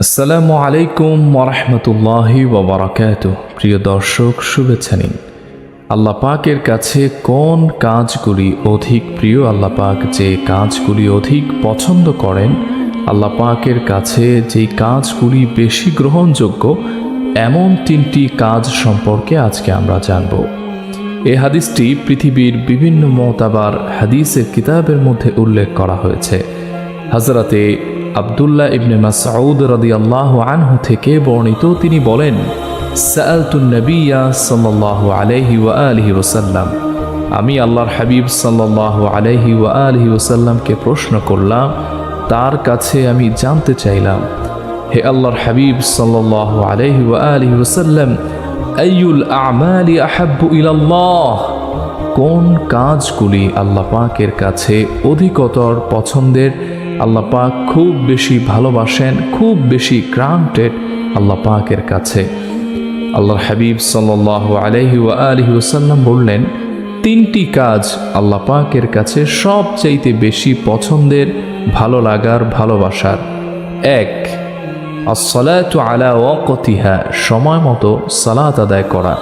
আসসালামু আলাইকুম ওয়ারাহমাতুল্লাহি ওয়া বারাকাতুহু। প্রিয় দর্শক, শুভেচ্ছা নিন। আল্লাহ পাকের কাছে কোন কাজগুলি অধিক প্রিয়, আল্লাহ পাক যে কাজগুলি অধিক পছন্দ করেন, আল্লাহ পাকের কাছে যেই কাজগুলি বেশি গ্রহণযোগ্য, এমন তিনটি কাজ সম্পর্কে আজকে আমরা জানব। এই হাদিসটি পৃথিবীর বিভিন্ন মুতাবার হাদিসের কিতাবের মধ্যে উল্লেখ করা হয়েছে। হযরতে আব্দুল্লাহ ইবনে মাসউদ রাদিয়াল্লাহু আনহু থেকে বর্ণিত, তিনি বলেন, সাআলতুন নবিয়্যা সাল্লাল্লাহু আলাইহি ওয়া আলিহি ওয়াসাল্লাম, আমি আল্লাহর হাবিব সাল্লাল্লাহু আলাইহি ওয়া আলিহি ওয়াসাল্লামকে প্রশ্ন করলাম, তার কাছে আমি জানতে চাইলাম, হে আল্লাহর হাবিব সাল্লাল্লাহু আলাইহি ওয়া আলিহি ওয়াসাল্লাম, আইয়ুল আ'মালি আহাব্বু ইলাল্লাহ, কোন কাজগুলি আল্লাহ পাকের কাছে অধিকতর পছন্দের, আল্লাহ পাক খুব বেশি ভালোবাসেন, খুব বেশি গ্রান্টেড আল্লাহ পাকের কাছে। আল্লাহর হাবিব সাল্লাল্লাহু আলাইহি ওয়া আলিহি ওয়াসাল্লাম বললেন, তিনটি কাজ আল্লাহ পাকের কাছে সবচাইতে বেশি পছন্দের, ভালো লাগার, ভালোবাসার। এক, আস-সালাতু আলা ওয়াকতিহা, সময় মতো সালাত আদায় করা।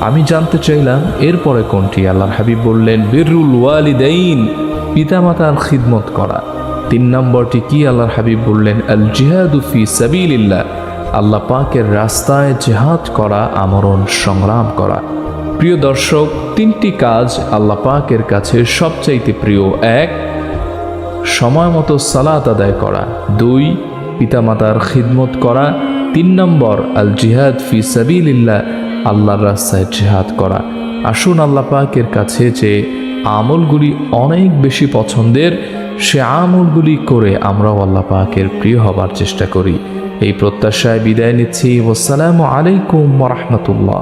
আমি জানতে চাইলাম এরপরে কোনটি? আল্লাহর হাবিব বললেন, বিররুল ওয়ালিদাইন, পিতামাতার খিদমত করা। তিন নম্বরটি কি? আল্লাহর হাবিব বললেন, আল জিহাদু ফি সাবিলিল্লাহ, আল্লাহ পাকের রাস্তায় জিহাদ করা, আমরণ সংগ্রাম করা। প্রিয় দর্শক, তিনটি কাজ আল্লাহ পাকের কাছে সবচাইতে প্রিয়। এক, সময় মতো সালাত আদায় করা। দুই, পিতামাতার খিদমত করা। তিন নম্বর, আল জিহাদ ফি সাবিলিল্লাহ, আল্লাহর রাস্তায় জিহাদ করা। আসুন আল্লাহ পাকের কাছে যে আমলগুলি অনেক বেশি পছন্দের, সে আমলগুলি করে আমরাও আল্লাহ পাকের প্রিয় হবার চেষ্টা করি। এই প্রত্যাশায় বিদায় নিচ্ছি। আসসালামু আলাইকুম ওয়া রাহমাতুল্লাহ।